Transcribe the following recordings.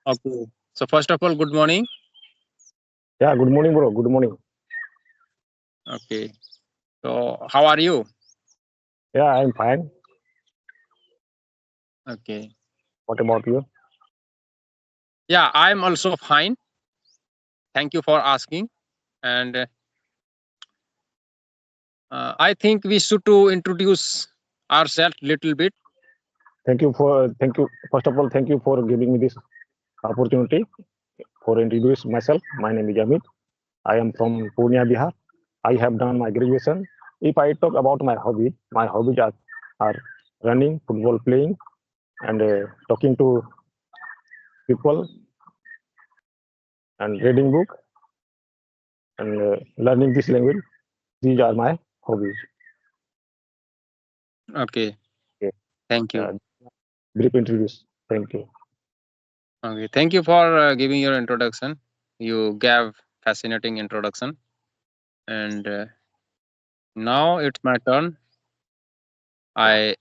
Okay. So first of all, good morning. Yeah, good morning, bro. Good morning. Okay. So how are you? Yeah, I'm fine. Okay. What about you? Yeah, I'm also fine. Thank you for asking. And I think we should to introduce ourselves little bit. Thank you. First of all, thank you for giving me this opportunity for introduce myself. My name is Amit. I am from Pune, Bihar. I have done my graduation. If I talk about my hobbies are running, football playing, and talking to people and reading book and learning this language. These are my hobbies. Okay. Okay. Thank you. Uh, Brief introduce. Thank you. Okay. Thank you for giving your introduction. You gave fascinating introduction. And now it's my turn. I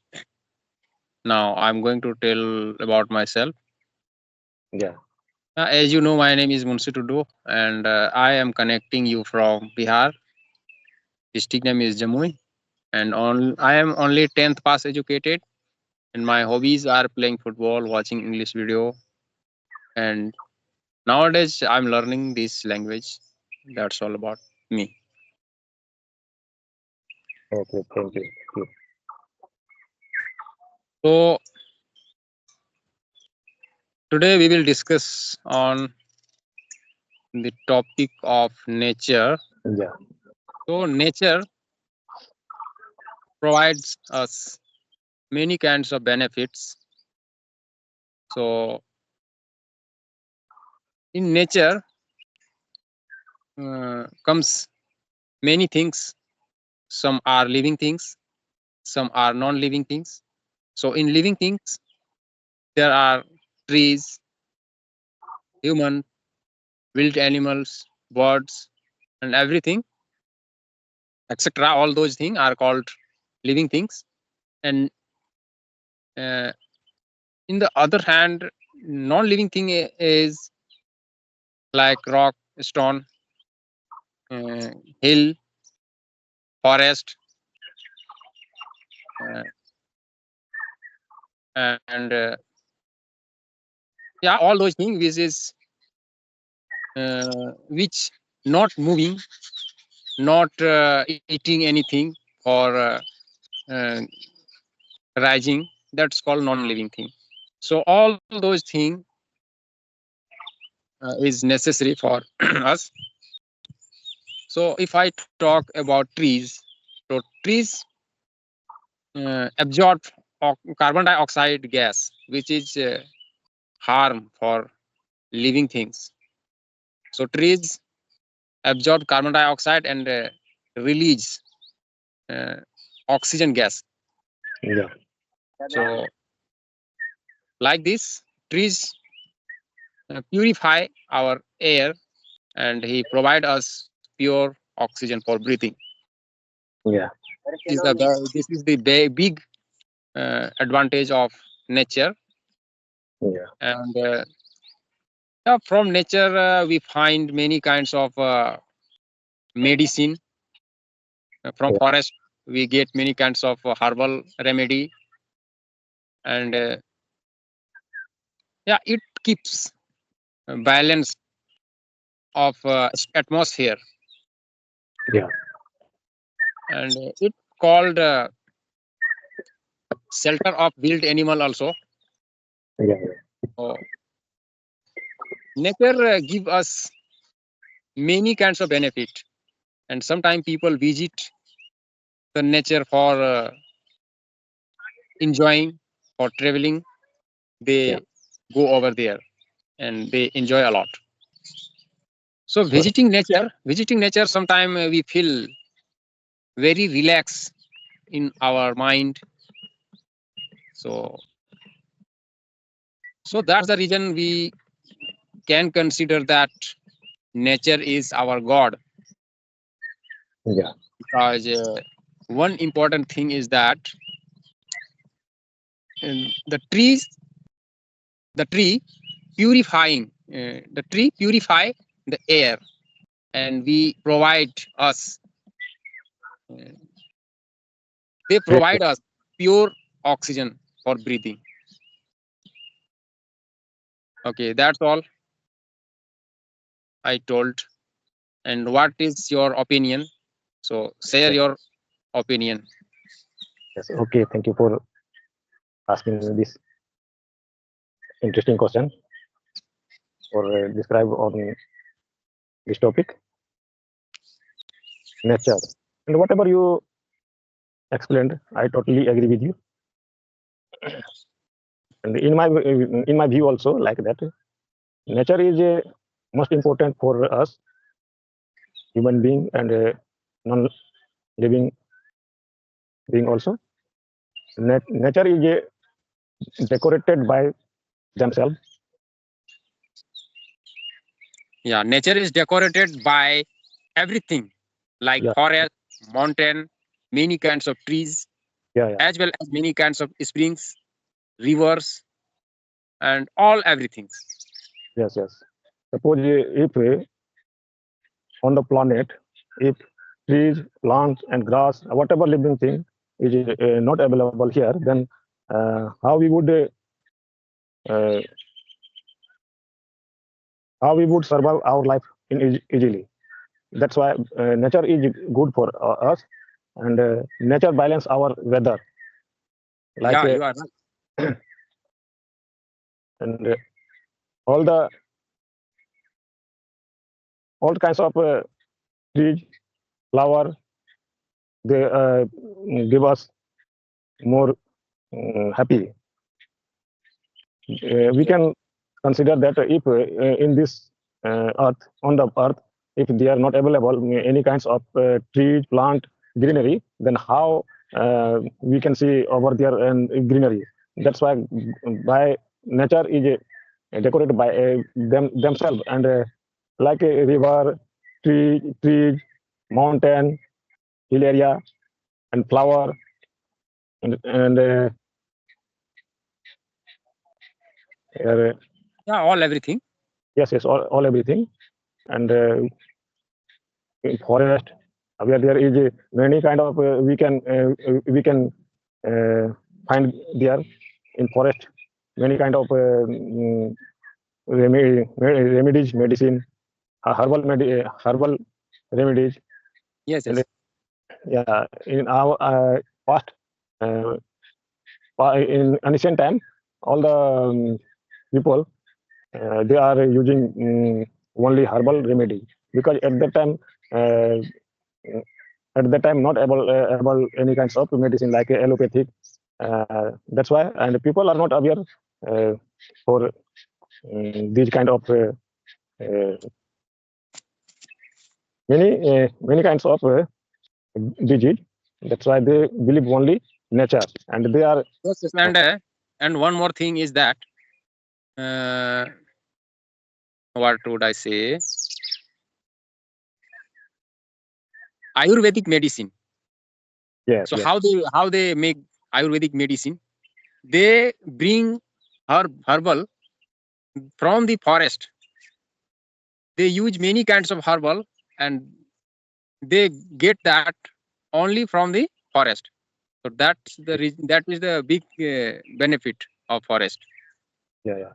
Now I'm going to tell about myself. Yeah. As you know, my name is Munshi Tudu, and I am connecting you from Bihar. District name is Jamui, and I am only 10th pass educated, and my hobbies are playing football, watching English video, and nowadays I'm learning this language. That's all about me. Okay. Thank you. So today we will discuss on the topic of nature. Yeah. So nature provides us many kinds of benefits. So in nature comes many things. Some are living things, some are non-living things. So in living things, there are trees, human, wild animals, birds, and everything, etc. All those things are called living things. And uh, in the other hand, non-living thing is like rock, stone, uh, hill, forest, uh, and yeah, all those things which not moving, not eating anything or uh, rising. That's called non-living thing. So all those things is necessary for us. So if I talk about trees, so trees absorb carbon dioxide gas, which is harm for living things. So trees absorb carbon dioxide and release uh, oxygen gas. Yeah. So like this, trees purify our air, and he provide us pure oxygen for breathing. Yeah. This is the big advantage of nature. Yeah. And yeah, from nature we find many kinds of medicine. From Yeah. forest we get many kinds of herbal remedy. And yeah, it keeps balance of atmosphere. Yeah. And it called shelter of wild animal also. Yeah. So nature give us many kinds of benefit, and sometimes people visit the nature for enjoying, for traveling. Yeah. They go over there and they enjoy a lot. So Correct. visiting nature, sometimes we feel very relaxed in our mind. So that's the reason we can consider that nature is our god. Yeah. Because one important thing is that the tree purifying. The tree purify the air, and we provide us. uh, they Yes, provide us pure oxygen for breathing. Okay, that's all I told. And what is your opinion? So share yes, your opinion. yes. Okay, thank you for asking me this interesting question or describe on this topic, nature. And whatever you explained, I totally agree with you. And in my view also like that, nature is most important for us human being and non-living being also. Nature is decorated by themselves. Yeah, nature is decorated by everything like Yeah, forest, mountain, many kinds of trees, yeah, yeah. as well as many kinds of springs, rivers, and all everything. Yes, yes. Suppose if on the planet, if trees, plants, and grass, whatever living thing is not available here, then how we would uh, how we would survive our life in easily. That's why nature is good for us, and nature balance our weather. Like Yeah, you are right. and all the all kinds of trees, flower, they give us more happy. We can consider that if in this earth, on the earth, if they are not available any kinds of trees, plant, greenery, then how we can see over there and greenery. That's why by nature is decorated by themselves, and like a river, trees, mountain, hill area, and flower, and uh, Yeah, all everything. yes, yes, all everything, and in forest where there is many kind of we can uh, find there in forest many kind of remedies, medicine, herbal remedies, Yes, and yes. yeah, in our past uh, in ancient time, all the people they are using only herbal remedy because uh, at that time not able any kinds of medicine like allopathic. That's why, and people are not aware for these kind of uh, many kinds of disease. That's why they believe only nature, and they are Yes, yes. And one more thing is that uh, what would I say? Ayurvedic medicine. yes, So yes, how they make Ayurvedic medicine? They bring herbal from the forest. They use many kinds of herbal, and they get that only from the forest. So that is the big benefit of forest. yeah, yeah.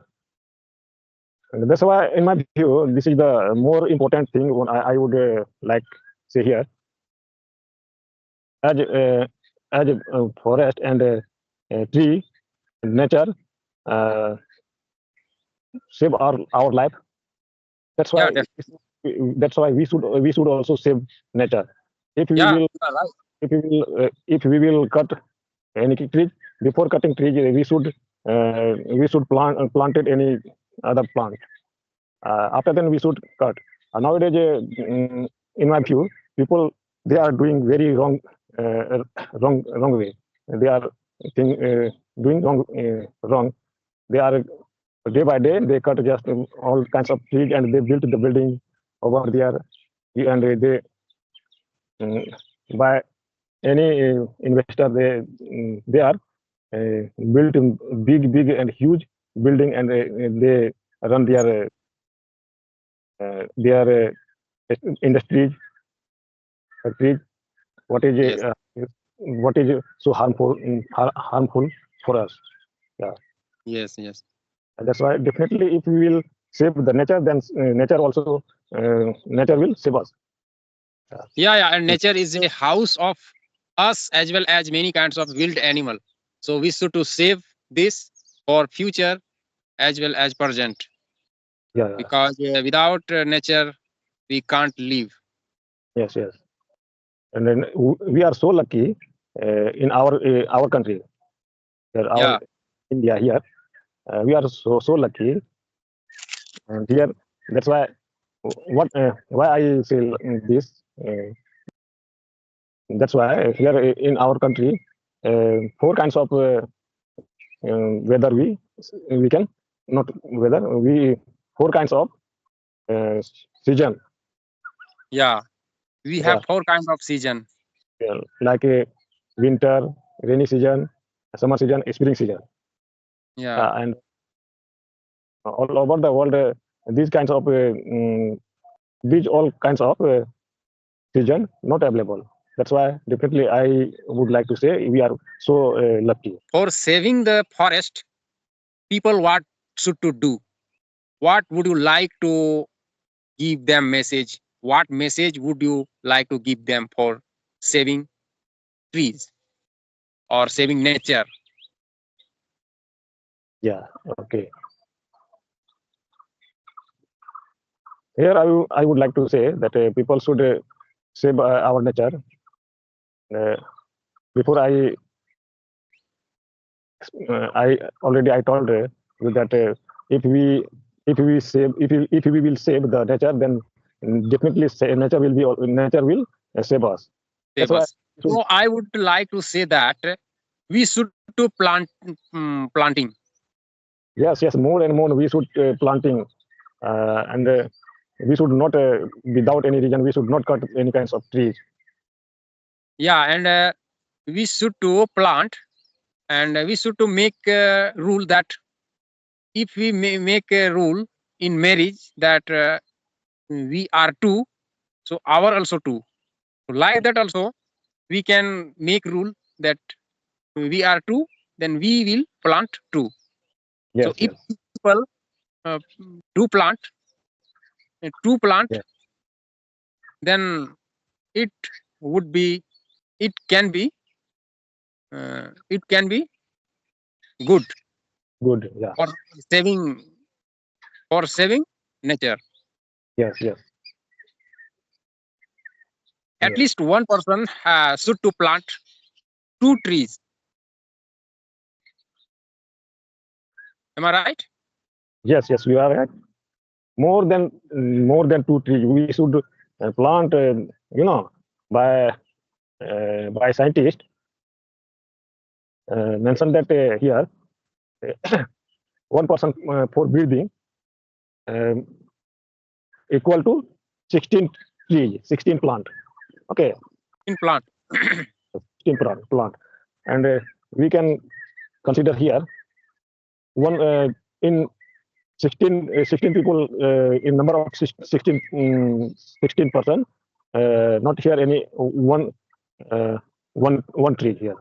And that's why, in my view, this is the more important thing. What I would like say here, as as a forest and tree, nature uh, save our life. That's Yeah, why we should also save nature. If we yeah, will you are right. if we will cut any tree, before cutting trees, we should planted any other plant. After then we should cut. Nowadays, in my view, people they are doing very wrong way. They are doing wrong. They are day by day they cut just all kinds of trees and they built the building over there, and they um, by any investor they are built big and huge building, and they run their industries, factories. What is Yes. what is so harmful for us? Yeah, Yes. Yes. and that's why definitely if we will save the nature, then nature will save us. Yeah, Yeah. Yeah. And nature is a house of us as well as many kinds of wild animal. So we should to save this for future as well as present, yeah, yeah. because without nature we can't live. Yes, yes. And then we are so lucky in our country, our Yeah. India here. We are so lucky, and here that's why I say this. That's why here in our country, four kinds of weather we can not weather we four kinds of uh, season. Yeah. We Yeah, have four kinds of season. yeah, like winter, rainy season, summer season, spring season, Yeah. and all over the world, these kinds of these all kinds of season not available. That's why definitely I would like to say we are so lucky. For saving the forest, people what should to do? What would you like to give them message? What message would you like to give them for saving trees or saving nature? Yeah, okay. Here I would like to say that people should save our nature. Uh, Before I already I told you that if we will save the nature, then definitely nature will save us. That's Save why us. So I would like to say that we should to plant planting. yes, yes, more and more we should planting and we should not without any reason we should not cut any kinds of trees. Yeah, and we should to plant, and we should to make a rule that if we make a rule in marriage that we are two, so our also two. So like that also we can make rule that we are two, then we will plant two. So Yes, if yes, people do plant two plant, yes, then it would be it can be it can be good good. Yeah, for saving for saving nature. yes, yes, At yes, least one person should to plant two trees. Am I right? yes, yes. You are right. More than two trees. We should plant. You know, by scientists mentioned that here one person for breathing um, equal to 16 trees, 16 plant. Okay, In plant. 16 plant, and we can consider here one in 16 people in number of 16%. Not here any one tree here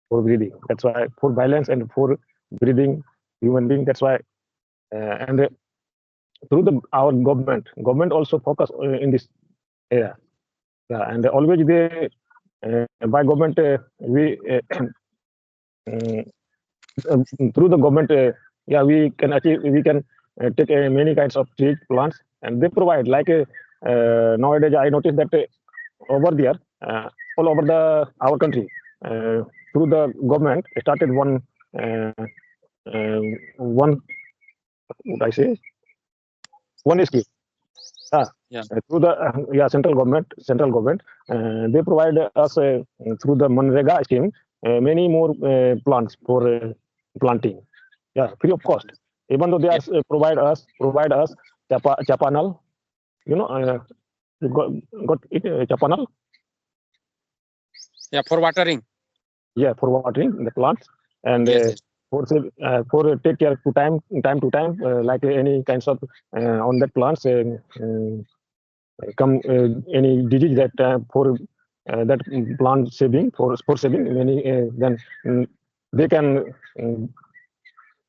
for breathing. That's why for balance and for breathing human being. That's why and through the our government also focus in this area. Yeah, and always they by government we um, through the government yeah we can achieve we can take many kinds of tree plants and they provide like nowadays I noticed that over there all over the our country uh, through the government started uh, one what I say one scheme. Ah, Yeah. through the yeah central government they provide us through the Manrega scheme many more plants for planting. Yeah, free of cost. Even though they Yeah. are provide us chapanal, you know, you got it chapanal. Yeah. For watering. Yeah, for watering the plants and Yes. Yes. for take care to time to time, like any kinds of on that plants come any disease that for that plant saving for saving any then they can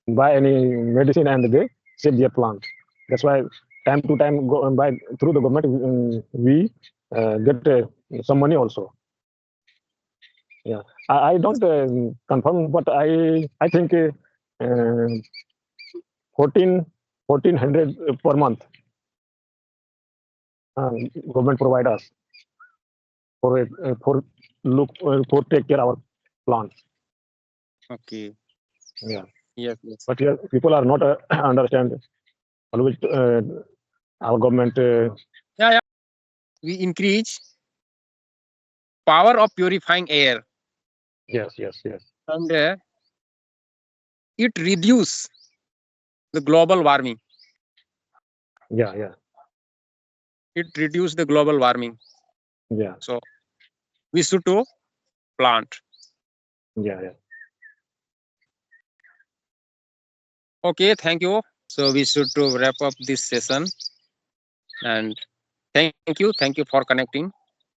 buy any medicine and they save their plant. That's why time to time go by through the government we get some money also. Yeah, I don't confirm, but I think 14 1400 per month government provide us for look for take care our plants. Okay. Yeah, Yes. Yes. but here people are not understand always our government. Yeah. Yeah. We increase power of purifying air, Yes, yes, yes. and it reduce the global warming. Yeah, yeah, It reduce the global warming. yeah, So we should to plant. yeah, yeah. Okay. Thank you. So we should to wrap up this session, and thank you. Thank you for connecting.